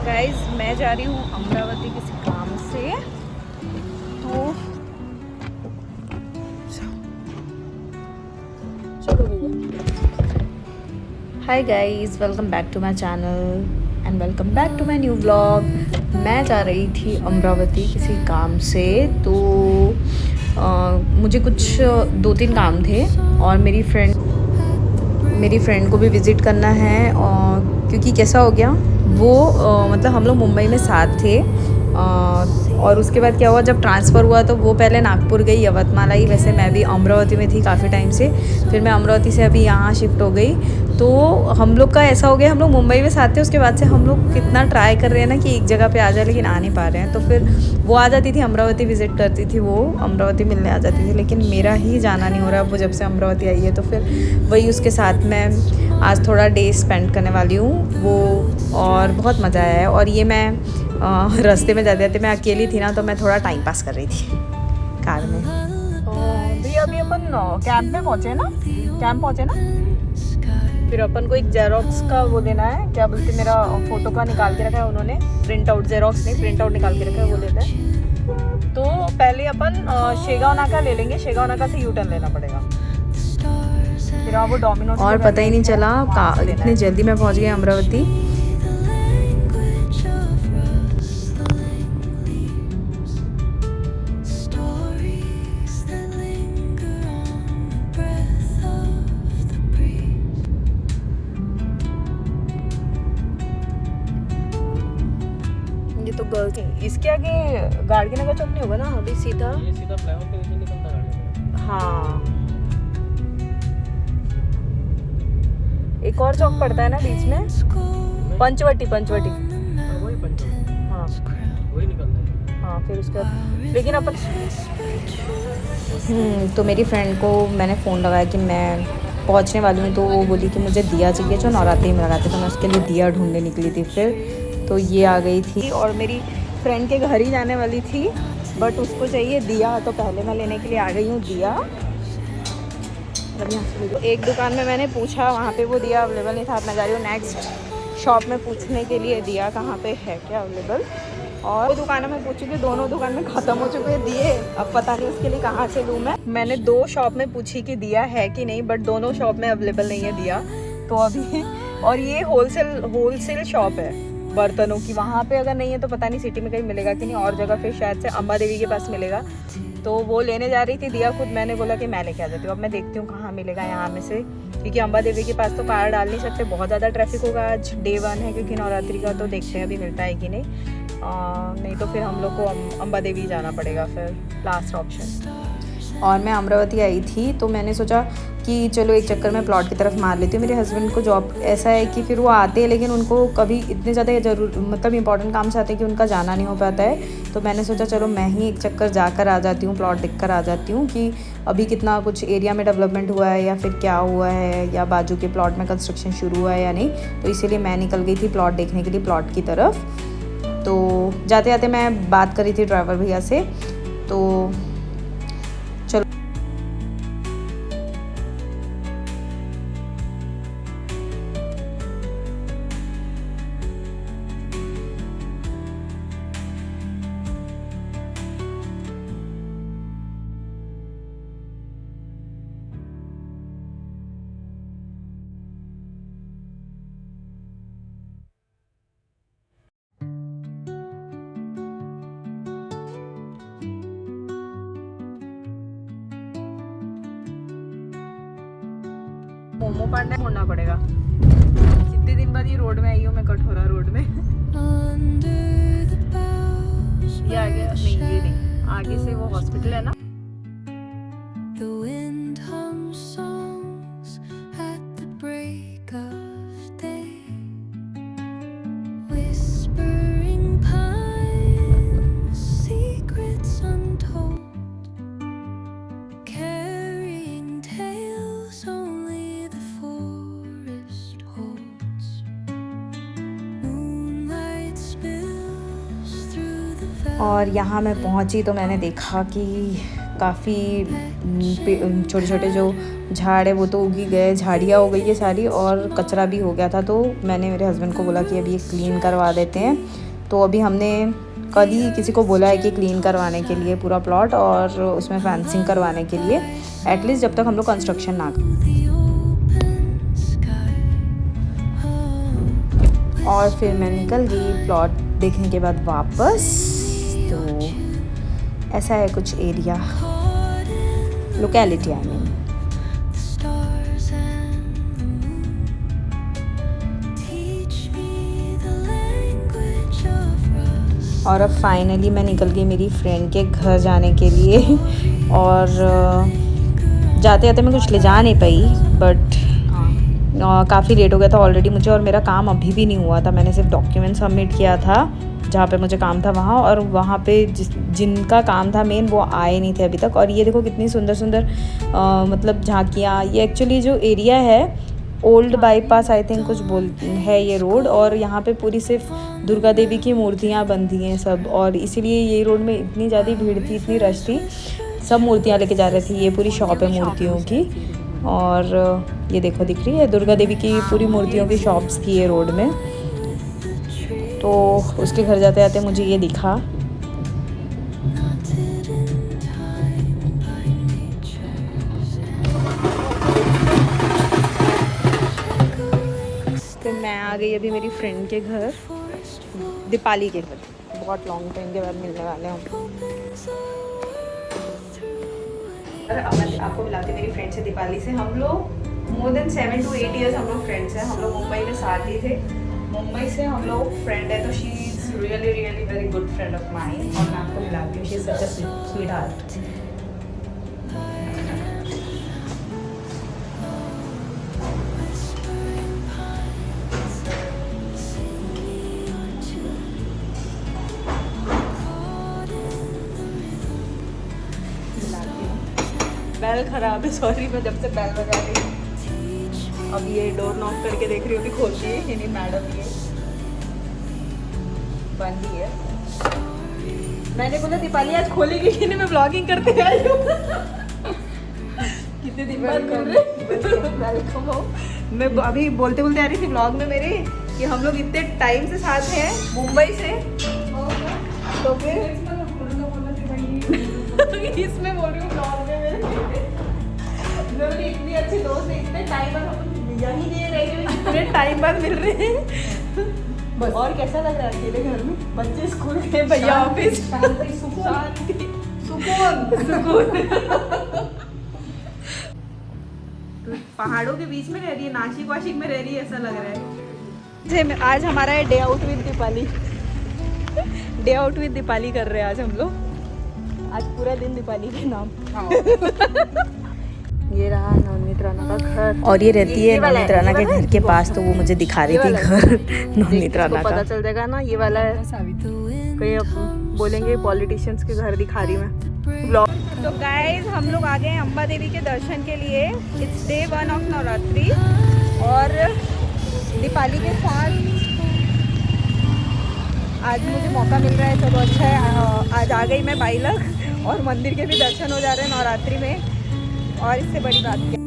Guys मैं जा रही हूँ अमरावती किसी काम से। तो चलो भैया। Hi guys, welcome back to my channel and welcome back to my new vlog. मैं जा रही थी अमरावती किसी काम से। तो मुझे कुछ 2-3 काम थे और मेरी फ्रेंड को भी विज़िट करना है। और क्योंकि कैसा हो गया वो मतलब हम लोग मुंबई में साथ थे। और उसके बाद क्या हुआ, जब ट्रांसफ़र हुआ तो वो पहले नागपुर गई, यवतमाल आई। वैसे मैं भी अमरावती में थी काफ़ी टाइम से, फिर मैं अमरावती से अभी यहाँ शिफ्ट हो गई। तो हम लोग का ऐसा हो गया, हम लोग मुंबई में साथ थे। उसके बाद से हम लोग कितना ट्राई कर रहे हैं ना कि एक जगह पे आ जाए, लेकिन आ नहीं पा रहे हैं। तो फिर वो आ जाती थी अमरावती, विज़िट करती थी, वो अमरावती मिलने आ जाती थी, लेकिन मेरा ही जाना नहीं हो रहा वो जब से अमरावती आई है। तो फिर वही उसके साथ मैं आज थोड़ा डे स्पेंड करने वाली हूँ वो। और बहुत मज़ा आया है। और ये मैं रास्ते में जाते जाते, मैं अकेली थी ना, तो मैं थोड़ा टाइम पास कर रही थी कार में। भी अभी अपन कैंप में पहुँचे ना, कैंप पहुँचे ना। फिर अपन को एक जेरोक्स का वो देना है, क्या बोलते, मेरा फ़ोटो का निकाल के रखा है उन्होंने, प्रिंट आउट, जेरोक्स नहीं प्रिंट आउट निकाल के रखा है, वो लेना है। तो पहले अपन शेगांव नाका ले लेंगे, शेगांव नाका से यू टर्न लेना पड़ेगा। फिर वो डोमिनोज और पता ही नहीं चला इतने जल्दी मैं पहुंच गई अमरावती। ये तो गर्ल्स है। इसके आगे गाड़गी नगर चौक नहीं होगा ना, अभी सीधा ये सीधा फ्लाईओवर पे नहीं निकलता गाड़ी। हाँ, एक और चौक पड़ता है ना बीच में, पंचवटी। वही पंचवटी, हाँ वही निकलता है। हाँ, फिर उसके बाद लेकिन अपन तो मेरी फ्रेंड को मैंने फ़ोन लगाया कि मैं पहुंचने वाली हूँ। तो वो बोली कि मुझे दिया चाहिए, जो नवरात्रि में लगाते, तो मैं उसके लिए दिया ढूंढने निकली थी। फिर तो ये आ गई थी और मेरी फ्रेंड के घर ही जाने वाली थी, बट उसको चाहिए दिया, तो पहले मैं लेने के लिए आ गई हूँ दिया। एक दुकान में मैंने पूछा, वहाँ पे वो दिया अवेलेबल नहीं था। अब मैं जा रही हूँ नेक्स्ट शॉप में पूछने के लिए दिया कहाँ पे है क्या अवेलेबल। और वो दुकानों में पूछ चुकी, दोनों दुकान में ख़त्म हो चुके हैं दिए। अब पता नहीं उसके लिए कहाँ से लूँ मैंने 2 शॉप में पूछी कि दिया है कि नहीं, बट दोनों शॉप में अवेलेबल नहीं है दिया तो अभी। और ये होलसेल शॉप है बर्तनों की, वहाँ पे अगर नहीं है तो पता नहीं सिटी में कहीं मिलेगा कि नहीं, और जगह फिर शायद से अम्बा देवी के पास मिलेगा। तो वो लेने जा रही थी दिया खुद, मैंने बोला कि मैं लेके आ जाती हूँ। अब मैं देखती हूँ कहाँ मिलेगा यहाँ में से, क्योंकि अम्बा देवी के पास तो कार डाल नहीं सकते, बहुत ज़्यादा ट्रैफिक होगा। आज डे 1 है क्योंकि नवरात्रि का, तो देखते हैं अभी मिलता है कि नहीं। नहीं तो फिर हम लोग को अम्बा देवी जाना पड़ेगा फिर लास्ट ऑप्शन। और मैं अमरावती आई थी तो मैंने सोचा कि चलो एक चक्कर में प्लॉट की तरफ मार लेती हूँ। मेरे हस्बैंड को जॉब ऐसा है कि फिर वो आते हैं, लेकिन उनको कभी इतने ज़्यादा मतलब इंपॉर्टेंट काम से आते हैं कि उनका जाना नहीं हो पाता है। तो मैंने सोचा चलो मैं ही एक चक्कर जाकर आ जाती हूँ, प्लॉट देख कर आ जाती हूँ कि अभी कितना कुछ एरिया में डेवलपमेंट हुआ है या फिर क्या हुआ है, या बाजू के प्लॉट में कंस्ट्रक्शन शुरू हुआ है या नहीं। तो इसीलिए मैं निकल गई थी प्लॉट देखने के लिए, प्लॉट की तरफ। तो जाते जाते मैं बात करी थी ड्राइवर भैया से, तो चलो। मोमो पांडा मोड़ना पड़ेगा। कितने दिन बाद ये रोड में आई हूँ मैं, कठोरा रोड में। ये आगे नहीं, ये नहीं, आगे से वो हॉस्पिटल है ना। और यहाँ मैं पहुँची तो मैंने देखा कि काफ़ी छोटे छोटे जो झाड़ है वो तो उगी गए, झाड़ियाँ हो गई है सारी और कचरा भी हो गया था। तो मैंने मेरे हस्बैंड को बोला कि अभी ये क्लीन करवा देते हैं। तो अभी हमने कल ही किसी को बोला है कि क्लीन करवाने के लिए पूरा प्लॉट और उसमें फेंसिंग करवाने के लिए, एटलीस्ट जब तक हम लोग कंस्ट्रक्शन ना करें। और फिर मैं निकल गई प्लॉट देखने के बाद वापस। तो ऐसा है कुछ एरिया, लोकेलिटी आई मीन। और अब फाइनली मैं निकल गई मेरी फ्रेंड के घर जाने के लिए। और जाते जाते मैं कुछ ले जा नहीं पाई, बट काफ़ी लेट हो गया था ऑलरेडी मुझे, और मेरा काम अभी भी नहीं हुआ था। मैंने सिर्फ डॉक्यूमेंट सबमिट किया था जहाँ पे मुझे काम था वहाँ, और वहाँ पे जिनका काम था मेन वो आए नहीं थे अभी तक। और ये देखो कितनी सुंदर सुंदर मतलब झांकियाँ। ये एक्चुअली जो एरिया है ओल्ड बाईपास आई थिंक कुछ बोलती है ये रोड, और यहाँ पे पूरी सिर्फ दुर्गा देवी की मूर्तियाँ बनती हैं सब, और इसीलिए ये रोड में इतनी ज़्यादा भीड़ थी, इतनी रश थी, सब मूर्तियाँ लेके जा रहे थे। ये पूरी शॉप है मूर्तियों की, और ये देखो दिख रही है दुर्गा देवी की पूरी मूर्तियों की शॉप्स थी ये रोड में। तो उसके घर जाते जाते मुझे ये दिखा। तो मैं आ गई अभी मेरी फ्रेंड के घर, दीपाली के घर। बहुत लॉन्ग टाइम के बाद मिलने वाले हैं हम। आपको मिलाती मेरी फ्रेंड से, दीपाली से। हम लोग मोर देन 7 to 8 years हम लोग फ्रेंड्स हैं। हम लोग मुंबई में साथ ही थे, मुंबई से हम लोग फ्रेंड है। तो she is really really very good friend of mine, और मैं आपको मिलाती हूँ। She is such a sweetheart. Bell खराब है, सॉरी। मैं जब से बेल बजा रही हूँ, अब ये डोर नॉक करके देख रही हूँ कि खोलती है कि नहीं मैडम। ये बंद ही है। मैंने बोला दीपाली आज खोलेगी कि नहीं, मैं ब्लॉगिंग करते आई हूँ। कितने दिन बाद कर रहे। वेलकम हो। मैं अभी बोलते बोलते आ रही थी ब्लॉग में मेरे कि हम लोग इतने टाइम से साथ हैं मुंबई से, तो फिर इसमें बोल रही हूँ ब्लॉग में मेरी इतनी अच्छी दोस्त है, इतने टाइम बाद हम यहीं नहीं रह रहे, इतने टाइम बाद मिल रहे हैं बस। और कैसा लग रहा है अकेले घर में? बच्चे स्कूल गए, भैया ऑफिस, सुकून सुकून। पहाड़ों के बीच में रह रही है, नासिक वाशिक में रह रही है, ऐसा लग रहा है। आज हमारा है day out with Deepali. Day out with Deepali कर रहे हैं आज हम लोग। आज पूरा दिन दीपाली के नाम। ये रहा नवनीत राणा का घर, और ये रहती है नवनीत राणा के घर के पास। तो वो मुझे दिखा रही थी घर नवनीत राणा का। पता चल जाएगा ना, ये वाला है। कहीं अब बोलेंगे पॉलिटिशियंस के घर दिखा रही मैं। तो गाइज हम लोग आ गए अम्बा देवी के दर्शन के लिए। इट्स डे 1 ऑफ नवरात्रि, और दीपाली के साथ आज मुझे मौका मिल रहा है। चलो अच्छा है, आज आ गई मैं बाइलक, और मंदिर के भी दर्शन हो जा रहे हैं नवरात्रि में। और इससे बड़ी बात क्या,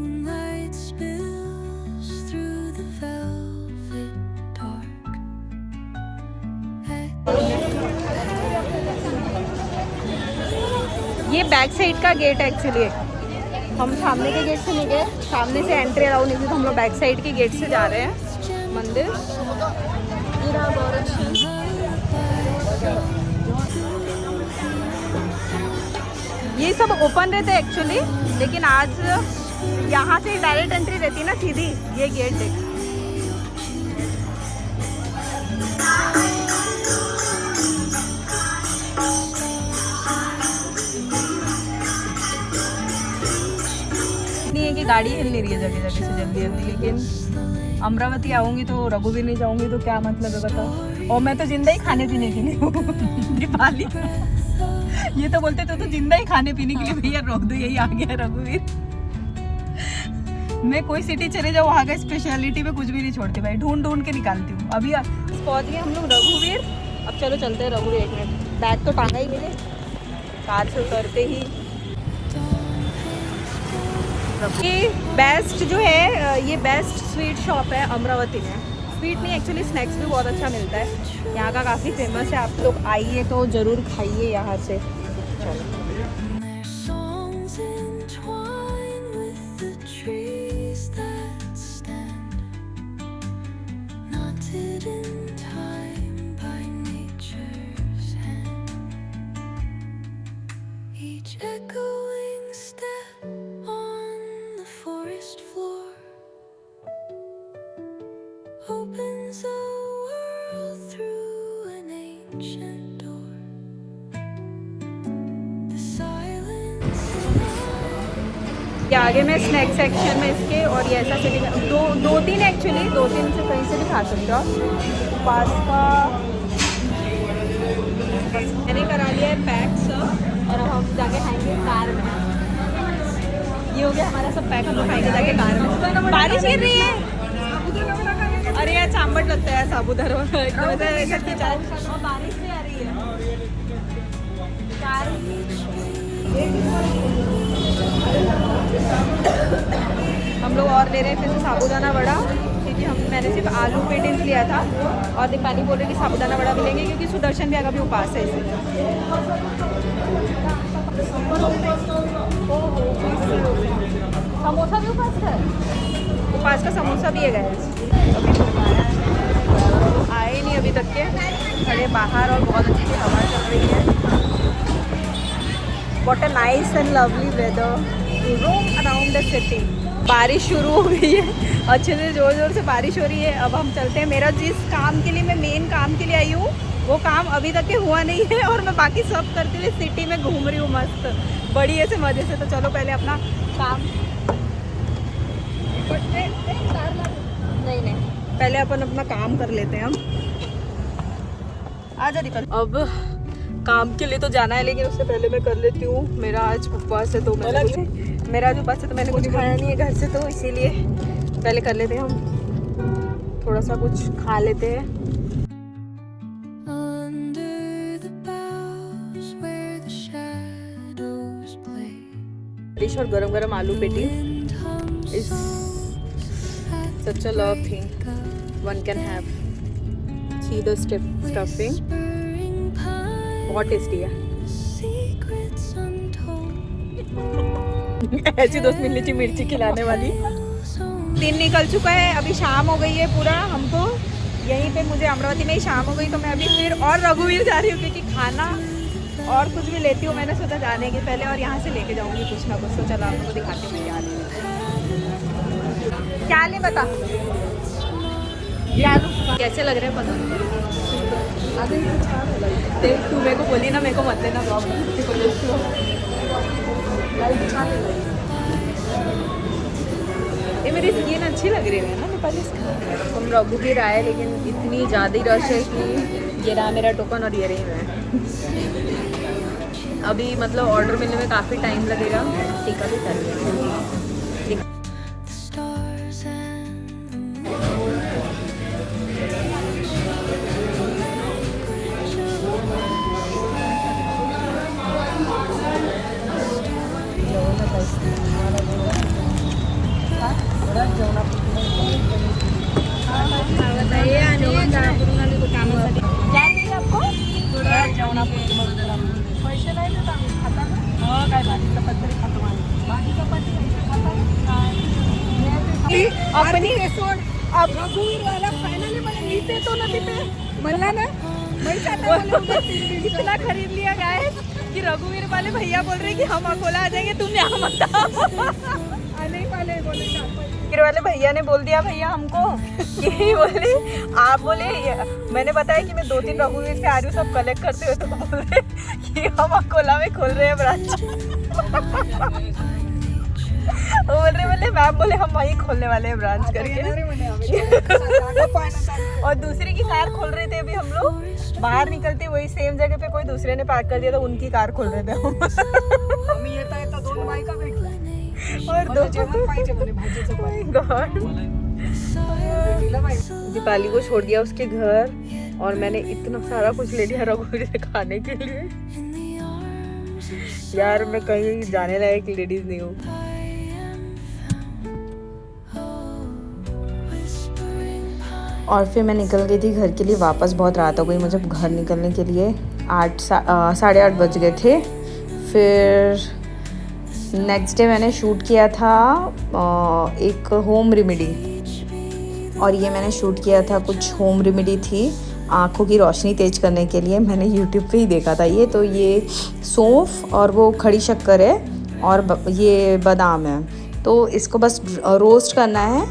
ये बैक साइड का गेट है एक्चुअली। हम सामने के गेट से नहीं गए, सामने से एंट्री अलाउ नहीं थी, तो हम लोग बैक साइड के गेट से जा रहे हैं मंदिर। ये सब ओपन रहते हैं एक्चुअली, लेकिन आज यहाँ से डायरेक्ट एंट्री रहती है ना सीधी। ये गेट देख, नहीं है कि गाड़ी हिल नहीं रही है जगह जगह से जल्दी जल्दी। लेकिन अमरावती आऊँगी तो रघुवीर नहीं जाऊँगी तो क्या मतलब है बताओ। और मैं तो जिंदा ही खाने पीने के लिए हूँ दीपाली। ये तो बोलते तो जिंदा ही खाने पीने के लिए, भैया रोक दो, यही आ गया रघुवीर। मैं कोई सिटी चले जाऊँ, वहाँ का स्पेशलिटी में कुछ भी नहीं छोड़ती भाई, ढूंढ ढूंढ के निकालती हूँ। अभी पहुँच गए हम लोग रघुवीर। अब चलो चलते हैं रघुवीर। 1 मिनट, बैग तो टांगा ही मेरे, कार से उतरते ही ये बेस्ट जो है, ये बेस्ट स्वीट शॉप है अमरावती में। स्वीट नहीं, एक्चुअली स्नैक्स भी बहुत अच्छा मिलता है यहाँ का, काफ़ी फेमस है। आप लोग आइए तो ज़रूर खाइए यहाँ से। चलो echoing step on the forest floor opens a world through an ancient door. The silence ये आगे में स्नैक सेक्शन में इसके, और ये ऐसा चलेगा दो तीन एक्चुअली, दो तीन से कहीं से भी खा सकते हो आप। पास्ता मैंने करा लिया है पैक सब, और अब हम जाके खाएंगे कार में। ये हो गया हमारा सब पैक, हम लोग खाएंगे जाके कार में। बारिश गिर रही है, अरे यार चांबट लगता है साबूदाना एकदम ऐसा कि बारिश भी आ रही है। कार हम लोग और ले रहे हैं फिर से साबूदाना वड़ा, क्योंकि मैंने सिर्फ आलू पेटिस लिया था, और दीपाली बोल रही कि साबूदाना वड़ा भी लेंगे क्योंकि सुदर्शन भी आगे भी उपास है इसलिए। समोसा भी उपास है, उपास का समोसा भी है गाइस। अभी आए नहीं अभी तक के, खड़े बाहर और बहुत अच्छी सी हवा चल रही है। What a nice and lovely weather to roam around the city. बारिश शुरू हो गई है, अच्छे से ज़ोर ज़ोर से बारिश हो रही है। अब हम चलते हैं। मेरा जिस काम के लिए मैं मेन काम के लिए आई हूँ वो काम अभी तक के हुआ नहीं है, और मैं बाकी सब करते हुए सिटी में घूम रही हूँ मस्त बड़ी ऐसे मज़े से। तो चलो पहले अपना काम, नहीं पहले अपन अपना काम कर लेते हैं हम। आजा निकल। अब काम के लिए तो जाना है, लेकिन उससे पहले मैं कर लेती हूँ। मेरा आज उपवास है, तो मेरा आज उपवास है तो मैंने कुछ खाया नहीं है घर से, तो इसीलिए पहले कर लेते हैं हम, थोड़ा सा कुछ खा लेते हैं। डिश और गरम गरम आलू पेटी is such a love thing one can have. See the stuffing बहुत टेस्टी है। ऐसी दोस्त मिल लीची मिर्ची खिलाने वाली। दिन निकल चुका है, अभी शाम हो गई है पूरा। हमको यहीं पे, मुझे अमरावती में ही शाम हो गई, तो मैं अभी फिर और रघुवीर जा रही हूँ, क्योंकि खाना और कुछ भी लेती हूँ मैंने सोचा जाने के पहले, और यहाँ से लेके जाऊँगी कुछ ना कुछ। तो चलो आप लोगों को दिखाती हूँ क्या क्या ले, बता क्या कैसे लग रहे हैं पता देख। तू मेरे को बोली ना, मेरे को मत लेना ब्लॉग, ये मेरी स्किन अच्छी लग रही है ना नेपाली स्किन। हम रघुवीर आए, लेकिन इतनी ज़्यादा रश है कि ये रहा मेरा टोकन और ये रही मैं। अभी मतलब ऑर्डर मिलने में काफ़ी टाइम लगेगा। टीका भी कर लिया। अपनी अब रघुवीर वाला फाइनली मैंने नीचे तो नदी पे मल्ला ना इतना खरीद लिया गाइस कि रघुवीर वाले भैया बोल रहे कि हम अकोला आ जाएंगे, तुम यहाँ मत आओ। आने वाले बोले, रघुवीर वाले भैया ने बोल दिया भैया हमको कि बोले आप बोले, मैंने बताया कि मैं 2-3 रघुवीर से आ रही हूँ सब कलेक्ट करते हुए, तो बोल रहे कि हम अकोला में खोल रहे हैं ब्रांच। वो बोले मैम बोले हम वहीं खोलने वाले हैं ब्रांच करके। और दूसरे की कार खोल रहे थे अभी हम लोग, बाहर निकलते वही सेम जगह पे कोई दूसरे ने पार्क कर दिया, तो उनकी कार खोल रहे थे हम। और दीपाली को छोड़ दिया उसके घर, और मैंने इतना सारा कुछ ले लिया रघुवीर से खाने के लिए। यार मैं कहीं जाने लायक लेडीज नहीं हूँ। और फिर मैं निकल गई थी घर के लिए वापस। बहुत रात हो गई मुझे घर निकलने के लिए। 8 साढ़े 8 बज गए थे। फिर नेक्स्ट डे मैंने शूट किया था एक होम रेमेडी, और ये मैंने शूट किया था कुछ होम रेमेडी थी आँखों की रोशनी तेज करने के लिए। मैंने यूट्यूब पे ही देखा था ये। तो ये सौंफ और वो खड़ी शक्कर है और ये बादाम है। तो इसको बस रोस्ट करना है।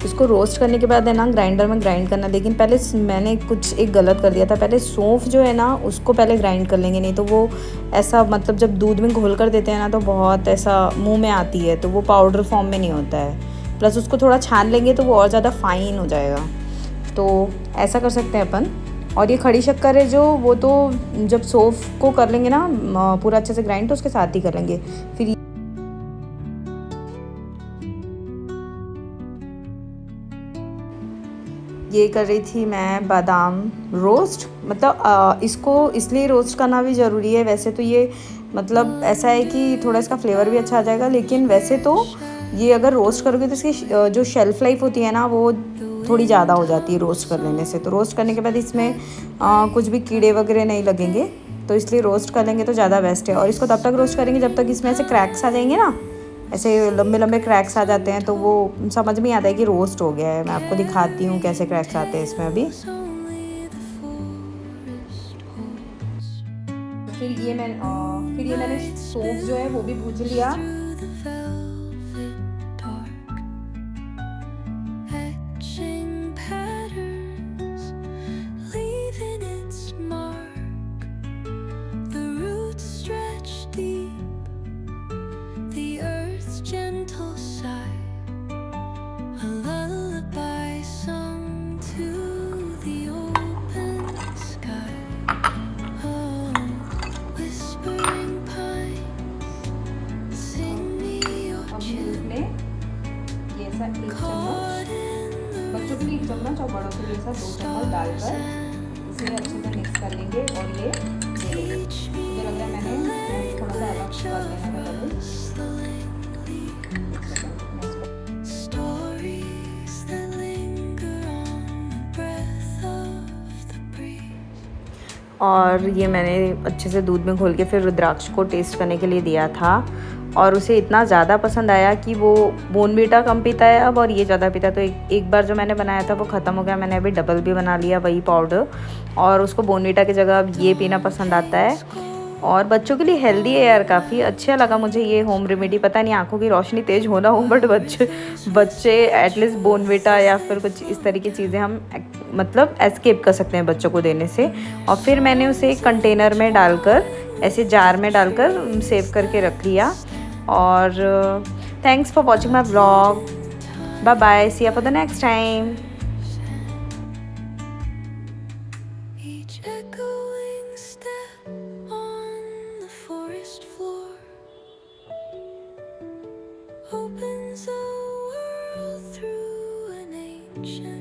इसको रोस्ट करने के बाद है ना ग्राइंडर में ग्राइंड करना। लेकिन पहले मैंने कुछ एक गलत कर दिया था। पहले सौंफ जो है ना उसको पहले ग्राइंड कर लेंगे, नहीं तो वो ऐसा मतलब जब दूध में घोल कर देते हैं ना तो बहुत ऐसा मुंह में आती है, तो वो पाउडर फॉर्म में नहीं होता है। प्लस उसको थोड़ा छान लेंगे तो वो और ज़्यादा फाइन हो जाएगा। तो ऐसा कर सकते हैं अपन। और ये खड़ी शक्कर है जो, वो तो जब सौंफ को कर लेंगे ना पूरा अच्छे से ग्राइंड तो उसके साथ ही कर लेंगे। फिर ये कर रही थी मैं बादाम रोस्ट। मतलब इसको इसलिए रोस्ट करना भी ज़रूरी है। वैसे तो ये मतलब ऐसा है कि थोड़ा इसका फ्लेवर भी अच्छा आ जाएगा, लेकिन वैसे तो ये अगर रोस्ट करोगे तो इसकी जो शेल्फ़ लाइफ होती है ना वो थोड़ी ज़्यादा हो जाती है रोस्ट कर लेने से। तो रोस्ट करने के बाद इसमें कुछ भी कीड़े वगैरह नहीं लगेंगे, तो इसलिए रोस्ट कर लेंगे तो ज़्यादा बेस्ट है। और इसको तब तक रोस्ट करेंगे जब तक इसमें ऐसे क्रैक्स आ जाएंगे ना, ऐसे लंबे लंबे क्रैक्स आ जाते हैं, तो वो समझ में आता है कि रोस्ट हो गया है। मैं आपको दिखाती हूँ कैसे क्रैक्स आते हैं इसमें अभी। फिर ये मैंने सौंफ जो है वो भी भून लिया। बच्चों के लिए 1 चम्मच और बड़ों के लिए 2 चम्मच डालकर इसे अच्छे से मिक्स कर लेंगे और ये ले लेंगे। मुझे लग रहा है मैंने थोड़ा सा अलग कर लेना था और ये मैंने अच्छे से दूध में घोल के फिर रुद्राक्ष को टेस्ट करने के लिए दिया था, और उसे इतना ज़्यादा पसंद आया कि वो बोनवीटा कम पीता है अब और ये ज़्यादा पीता है। तो एक बार जो मैंने बनाया था वो ख़त्म हो गया, मैंने अभी डबल भी बना लिया वही पाउडर, और उसको बोनवीटा की जगह अब ये पीना पसंद आता है। और बच्चों के लिए हेल्दी है यार, काफ़ी अच्छा लगा मुझे ये होम रेमेडी। पता नहीं आंखों की रोशनी तेज़ होना हो, बट बच्चे एटलीस्ट बोनवीटा या फिर कुछ इस तरह की चीज़ें हम मतलब एस्केप कर सकते हैं बच्चों को देने से। और फिर मैंने उसे एक कंटेनर में डालकर, ऐसे जार में डालकर सेव करके रख लिया। और thanks for watching my vlog. Bye bye, see you for the next time. Each echoing step on the forest floor opens a world through an ancient